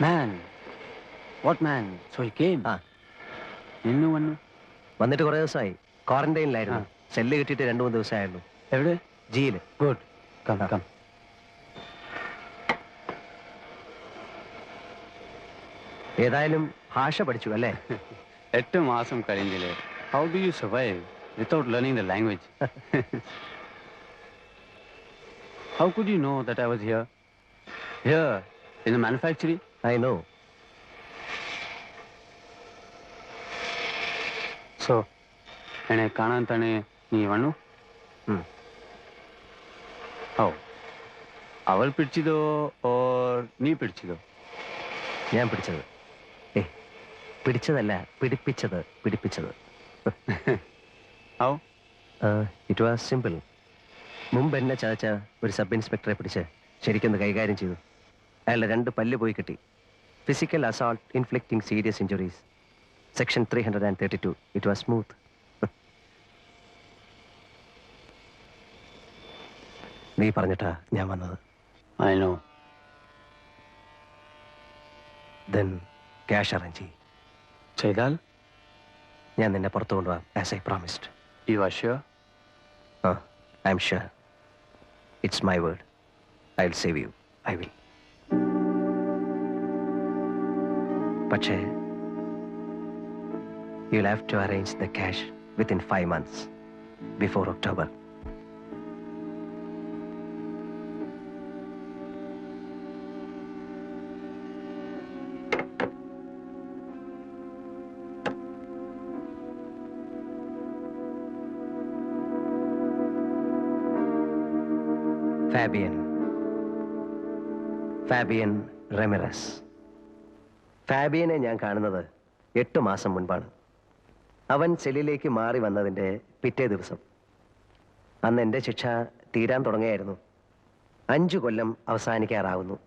Man, what man? So he came. ഇന്നു വന്നു. വന്നിട്ട് കുറേ ദിവസമായി. ക്വാറന്റൈനിലായിരുന്നു. സെല്ല് കിട്ടിയിട്ട് 2-3 ദിവസമായുള്ളൂ. എവിടെ? ജിയില്. ഗുഡ്. Come come. ഏതായാലും ഭാഷ പഠിച്ചു അല്ലേ? 8 മാസം കഴിഞ്ഞില്ലേ. How do you survive without learning the language? How could you know that I was here? Here, in the manufacturing? I know. So, എന്നെ കാണാൻ തന്നെ നീ വന്നു? ഓ, അവൾ പിടിച്ചതോ ഓർ നീ പിടിച്ചതോ? ഞാൻ പിടിച്ചത്. പിടിച്ചതല്ല, പിടിപ്പിച്ചത്. How? It was simple. മുമ്പ് എന്നെ ചതച്ച ഒരു സബ് ഇൻസ്പെക്ടറെ പിടിച്ച് ശരിക്കൊന്ന് കൈകാര്യം ചെയ്തു. അയാളുടെ 2 പല്ല് പോയി കിട്ടി. Physical assault inflicting serious injuries. Section 332. It was smooth. നീ പറഞ്ഞിട്ടാ ഞാൻ വന്നത്. I know. Then cash arrange ചെയ്യും. ചെയ്താൽ ഞാൻ നിന്നെ പുറത്തു കൊണ്ടുപോകാം, as I promised. You are sure? I am sure. It's my word. I'll save you. I will. പക്ഷേ you'll have to arrange the cash within 5 months, before October. Fabian റെമിറസ്. ഫാബിയനെ ഞാൻ കാണുന്നത് 8 മാസം മുൻപാണ്. അവൻ സെല്ലിലേക്ക് മാറി വന്നതിൻ്റെ പിറ്റേ ദിവസം. അന്ന് എൻ്റെ ശിക്ഷ തീരാൻ തുടങ്ങിയായിരുന്നു. 5 കൊല്ലം അവസാനിക്കാറാവുന്നു.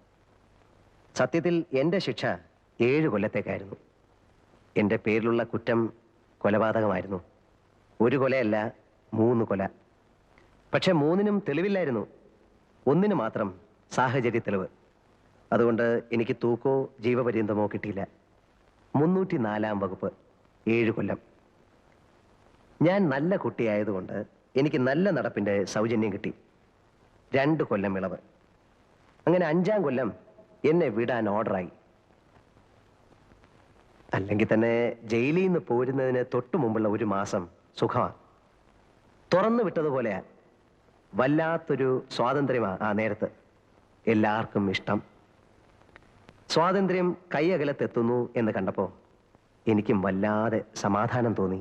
സത്യത്തിൽ എൻ്റെ ശിക്ഷ 7 കൊല്ലത്തേക്കായിരുന്നു. എൻ്റെ പേരിലുള്ള കുറ്റം കൊലപാതകമായിരുന്നു. 1 കൊലയല്ല, 3 കൊല. പക്ഷെ 3നും തെളിവില്ലായിരുന്നു. 1 മാത്രം സാഹചര്യ തെളിവ്. അതുകൊണ്ട് എനിക്ക് തൂക്കോ ജീവപര്യന്തമോ കിട്ടിയില്ല. 304-ാം വകുപ്പ്, 7 കൊല്ലം. ഞാൻ നല്ല കുട്ടിയായതുകൊണ്ട് എനിക്ക് നല്ല നടപ്പിൻ്റെ സൗജന്യം കിട്ടി. 2 കൊല്ലം ഇളവ്. അങ്ങനെ 5-ാം കൊല്ലം എന്നെ വിടാൻ ഓർഡറായി. അല്ലെങ്കിൽ തന്നെ ജയിലിൽ നിന്ന് പോരുന്നതിന് തൊട്ടു മുമ്പുള്ള 1 മാസം സുഖമാണ്. തുറന്നു വിട്ടതുപോലെയാ. വല്ലാത്തൊരു സ്വാതന്ത്ര്യമാണ് ആ നേരത്ത്. എല്ലാവർക്കും ഇഷ്ടം. സ്വാതന്ത്ര്യം കൈയകലത്തെത്തുന്നു എന്ന് കണ്ടപ്പോൾ എനിക്കും വല്ലാതെ സമാധാനം തോന്നി.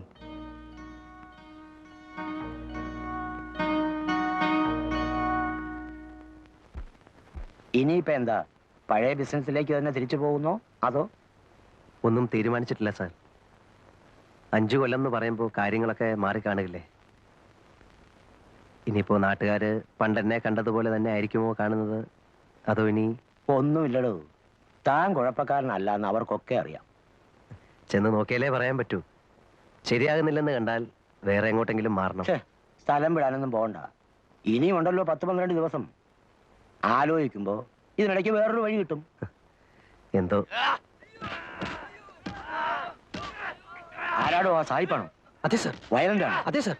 ഇനിയിപ്പോ എന്താ, പഴയ ബിസിനസ്സിലേക്ക് തന്നെ തിരിച്ചു പോകുന്നോ അതോ? ഒന്നും തീരുമാനിച്ചിട്ടില്ല സാർ. 5 കൊല്ലം എന്ന് പറയുമ്പോൾ കാര്യങ്ങളൊക്കെ മാറിക്കാണുകയില്ലേ. ഇനിയിപ്പോ നാട്ടുകാര് പണ്ടെന്നെ കണ്ടതുപോലെ തന്നെ ആയിരിക്കുമോ കാണുന്നത്, അതോ ഇനി? ഒന്നുമില്ലടോ, താൻ കുഴപ്പക്കാരനല്ല എന്ന് അവർക്കൊക്കെ അറിയാം. ചെന്ന് നോക്കിയാലേ പറയാൻ പറ്റൂ. ശരിയാകുന്നില്ലെന്ന് കണ്ടാൽ വേറെ എങ്ങോട്ടെങ്കിലും മാറണം. സ്ഥലം വിടാനൊന്നും പോകണ്ട. ഇനിയും ഉണ്ടല്ലോ 10-12 ദിവസം. ആലോചിക്കുമ്പോ ഇതിനിടയ്ക്ക് വേറൊരു വഴി കിട്ടും. എന്തോ. ആരാടോ? ആ സായിപ്പാണോ? അതെ സർ. വയലന്റ് ആണ്? അതെ സർ.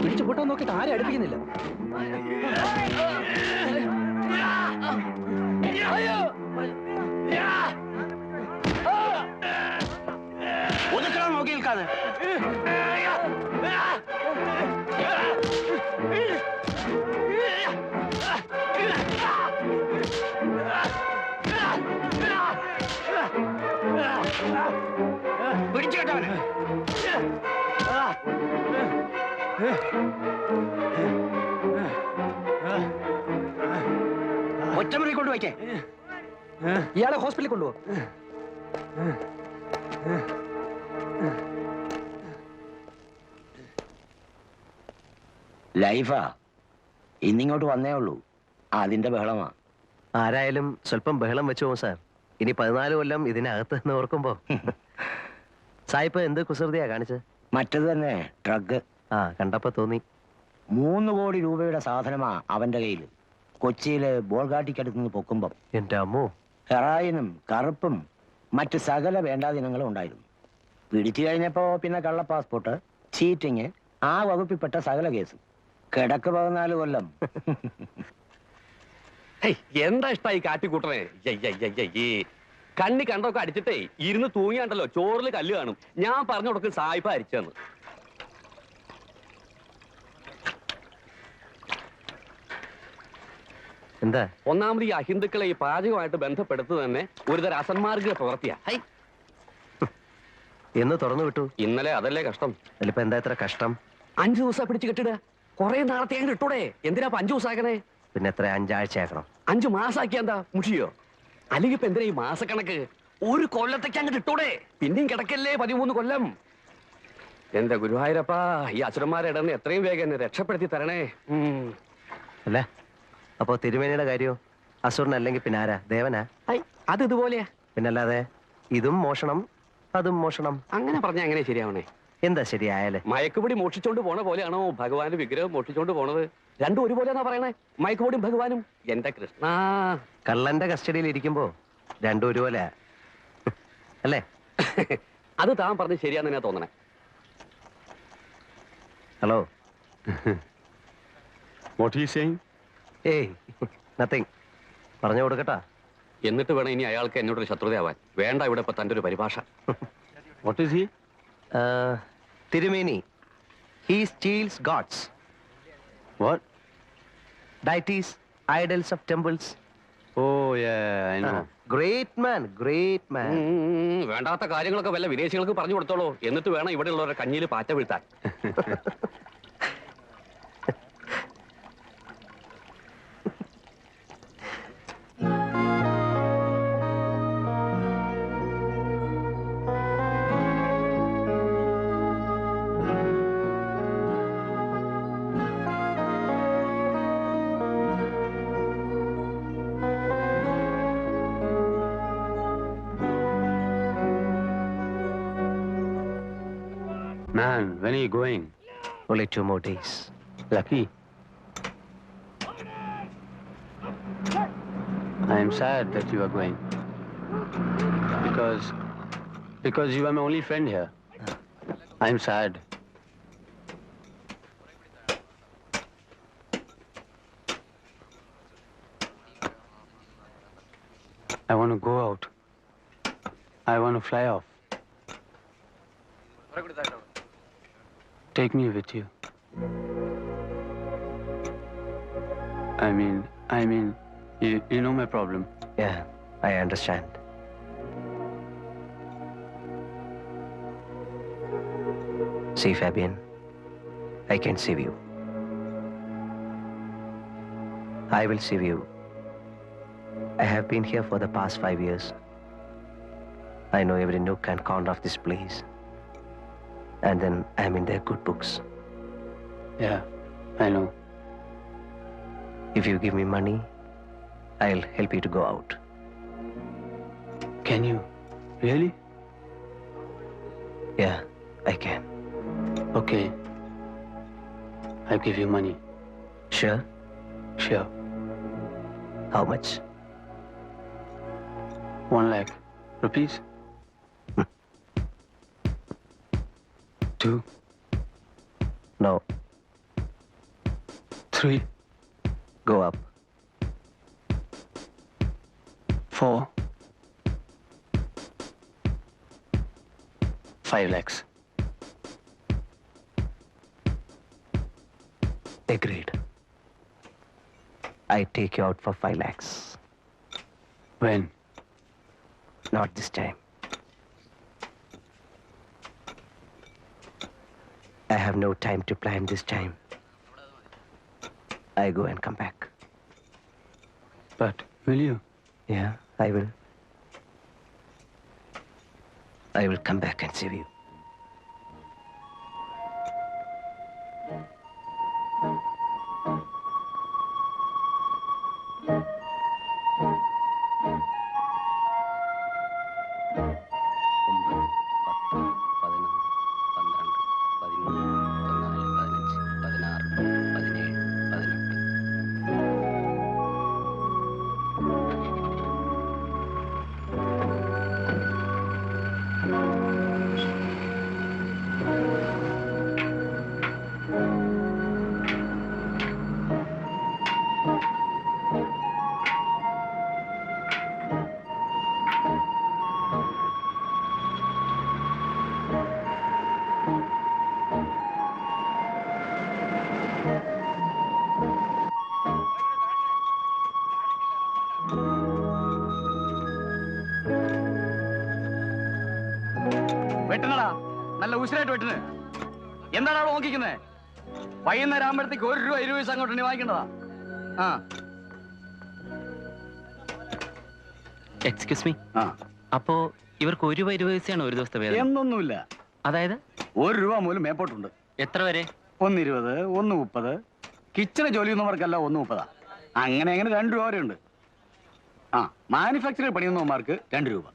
പിടിച്ചു പൊട്ടാൻ നോക്കിയിട്ട് ആരെ അടുപ്പിക്കുന്നില്ല. നോക്കി നിൽക്കാതെ. പിടിച്ചു കേട്ടവന്. ഒറ്റമുറി കൊണ്ടുവയ്ക്കേ. ഇയാളെ ഹോസ്പിറ്റലിൽ കൊണ്ടുപോ. ലൈഫാ. ഇന്നിങ്ങോട്ട് വന്നേ ഉള്ളൂ, അതിന്റെ ബഹളമാ. ആരായാലും സ്വല്പം ബഹളം വെച്ചു പോകും സാർ. ഇനി 14 കൊല്ലം ഇതിനകത്ത് എന്ന് ഓർക്കുമ്പോ. സായിപ്പ് എന്ത് കുസൃതിയാ കാണിച്ചത്? മറ്റത് തന്നെ, ഡ്രഗ്. കണ്ടപ്പോ തോന്നി. 3 കോടി രൂപയുടെ സാധനമാ അവന്റെ കയ്യിൽ. കൊച്ചിയിലെ ബോൾഗാട്ടിക്കടുത്ത് നിന്ന് പൊക്കുമ്പം. എന്റെ അമ്മോ. ഹെറായിനും കറുപ്പും മറ്റ് സകല വേണ്ടാദിനങ്ങളും ഉണ്ടായിരുന്നു. പിടിച്ചു കഴിഞ്ഞപ്പോ പിന്നെ കള്ള പാസ്പോർട്ട്, ചീറ്റിങ്, ആ വകുപ്പിൽപ്പെട്ട സകല കേസും. കിടക്ക് 14 കൊല്ലം. എന്താ ഇഷ്ടായി കാട്ടിക്കൂട്ടണേ? കണ്ണി കണ്ടൊക്കെ അടിച്ചിട്ടേ ഇരുന്ന് തൂങ്ങിയാണ്ടല്ലോ ചോറിൽ കല്ല് കാണും. ഞാൻ പറഞ്ഞു കൊടുക്കും സായിപ്പ അരിച്ചെന്ന്. എന്താ? ഒന്നാമത് ഈ അഹിന്ദുക്കളെ ഈ പാചകമായിട്ട് ബന്ധപ്പെടുത്തു തന്നെ ഒരുതരം അസന്മാർഗ പ്രവർത്തിയാ. എന്ന് തുറന്നു വിട്ടു. ഇന്നലെ അതല്ലേ കഷ്ടം. അതിലിപ്പോ എന്താ ഇത്ര കഷ്ടം? 5 ദിവസം പിടിച്ച് കെട്ടിടുക. കുറെ നാളത്തെ അങ്ങ് ഇട്ടൂടെ? എന്തിനാ 5 ദിവസം ആക്കണേ? പിന്നെ എത്ര 5 ആഴ്ച ആക്കണം? 5 മാസാക്കിയ എന്താ മുഷിയോ? അല്ലെങ്കിൽ ഇപ്പൊ എന്തിനാ ഈ മാസക്കണക്ക്? 1 കൊല്ലത്തേക്ക് അങ്ങോട്ട് ഇട്ടൂടെ? പിന്നെയും കിടക്കല്ലേ 13 കൊല്ലം. എന്റെ ഗുരുവായൂരപ്പാ, ഈ അസുരന്മാരെ ഇടന്ന് എത്രയും വേഗം എന്നെ രക്ഷപ്പെടുത്തി തരണേ. അല്ല, അപ്പോ തിരുമേനിയുടെ കാര്യോ? അസുരനല്ലെങ്കിൽ പിന്നെ ആരാ? ദേവനാ? അത് ഇതുപോലെയാ. പിന്നല്ലാതെ ഇതും മോഷണം അതും മോഷണം. അങ്ങനെ പറഞ്ഞ എങ്ങനെ ശരിയാവണേ? എന്താ ശരിയായാലേ? മയക്കുപൊടി മോഷിച്ചോണ്ട് പോണ പോലെയാണോ ഭഗവാന്റെ വിഗ്രഹം മോഷിച്ചോണ്ട് പോണത്? രണ്ടും ഒരുപോലെയാണോ പറയണേ? മയക്കുപൊടിയും ഭഗവാനും. എന്റെ കൃഷ്ണ, കള്ളന്റെ കസ്റ്റഡിയിൽ ഇരിക്കുമ്പോ രണ്ടും ഒരുപോലെ അല്ലേ? അത് താൻ പറഞ്ഞ് ശരിയാന്ന് തന്നെ തോന്നണേ. Hello, What are you saying? ഏയ് നത്തിങ്. പറഞ്ഞു കൊടുക്കട്ടാ. എന്നിട്ട് വേണം ഇനി അയാൾക്ക് എന്നോടൊരു ശത്രുതയാവാൻ. വേണ്ട ഇവിടെ ഇപ്പൊ തന്റെ ഒരു പരിഭാഷ. What is he? തിരുമേനി, he steals gods, What? deities, idols of temples. Oh, yeah, I know. Great man, great man. വേണ്ടാത്ത കാര്യങ്ങളൊക്കെ വല്ല വിദേശികൾക്ക് പറഞ്ഞു കൊടുത്തോളൂ. എന്നിട്ട് വേണം ഇവിടെ ഉള്ളവരെ കഞ്ഞിയിൽ പാറ്റ വീഴ്ത്താൻ. Man, when are you going? Only 2 more days. Lucky. I am sad that you are going. Because you are my only friend here. I am sad. I want to go out. I want to fly off. Take me with you. I mean, you know my problem. Yeah, I understand. See, Fabian, I can save you. I will save you. I have been here for the past 5 years. I know every nook and corner of this place. And then I'm in their good books. Yeah, I know. If you give me money, I'll help you to go out. Can you? Really? Yeah, I can. Okay. I'll give you money. Sure? Sure. How much? 1 lakh rupees. 2, No, 3, go up. 4, 5 lakhs. Agreed. I take you out for 5 lakhs. When? Not this time. I have no time to plan this time. I go and come back. But will you? Yeah, I will. I will come back and save you. വെട്ടണടാ, നല്ല ഉശിരായിട്ട് വെട്ടണ്. എന്താണ് അവിടെ നോക്കിക്കുന്നത്? വൈകുന്നേരം ആകുമ്പോഴത്തേക്ക് 1 രൂപ 20 പൈസ അങ്ങോട്ട് വാങ്ങിക്കണ്ടതാ. ആ excuse me, ആ അപ്പോ ഇവർക്ക് 1 രൂപ 20 പൈസയാണ് ഒരു ദിവസത്തെ വേതനം? എന്നൊന്നുമില്ല. അതായത് 1 രൂപ മൂലം മേപ്പോട്ടുണ്ട്. എത്ര വരെ? 1.20, 1.30. കിച്ചണ് ജോലി ചെയ്യുന്നവർക്കല്ല 1.30. അങ്ങനെ 2 രൂപ വരെ ഉണ്ട്. ആ മാനുഫാക്ചറിംഗ് പണിയുന്നവന്മാർക്ക് 2 രൂപ.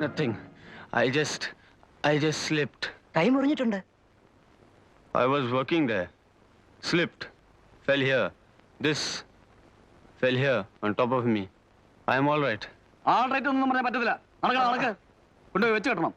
Nothing. I just slipped. കൈ മുറിഞ്ഞിട്ടുണ്ട്. I was working there. Slipped. Fell here. This fell here on top of me. I am all right. All right ഒന്നും പറയാൻ പറ്റത്തില്ല. നടക്ക്. കൊണ്ടുപോയി വെച്ച് കെട്ടണം.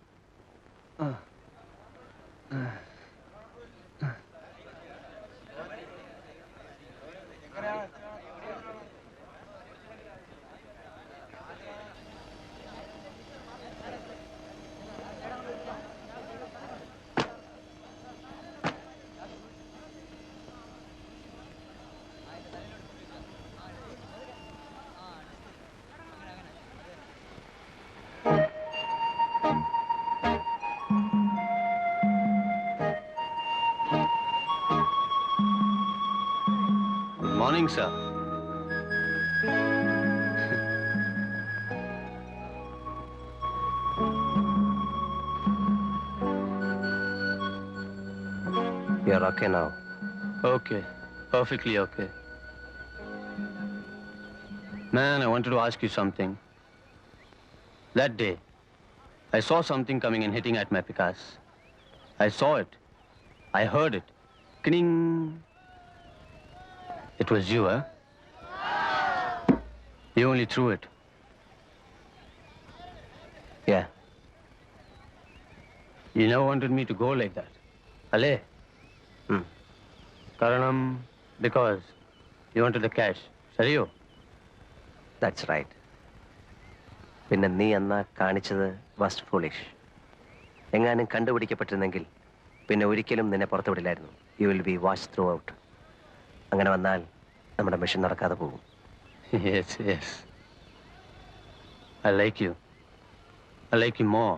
Morning, sir. You're okay now. Okay. Perfectly okay. Man, I wanted to ask you something. That day, I saw something coming and hitting at my Picasso. I saw it. I heard it. Kning. It was you, huh? You only threw it. Yeah. You never wanted me to go like that. Ale? Karanam, because you wanted the cash. Sariyo? That's right. പിന്നെ നീ അന്ന് കാണിച്ചത് was foolish. എങ്ങാനും കണ്ടുപിടിക്കപ്പെട്ടിരുന്നെങ്കിൽ പിന്നെ ഒരിക്കലും നിന്നെ പുറത്തു വിടില്ലായിരുന്നു. You will be watch throughout. അങ്ങനെ വന്നാൽ നമ്മുടെ മിഷൻ നടക്കാതെ പോകും. Yes. I like you. I like you more.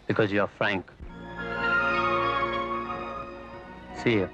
Because you are frank. See you.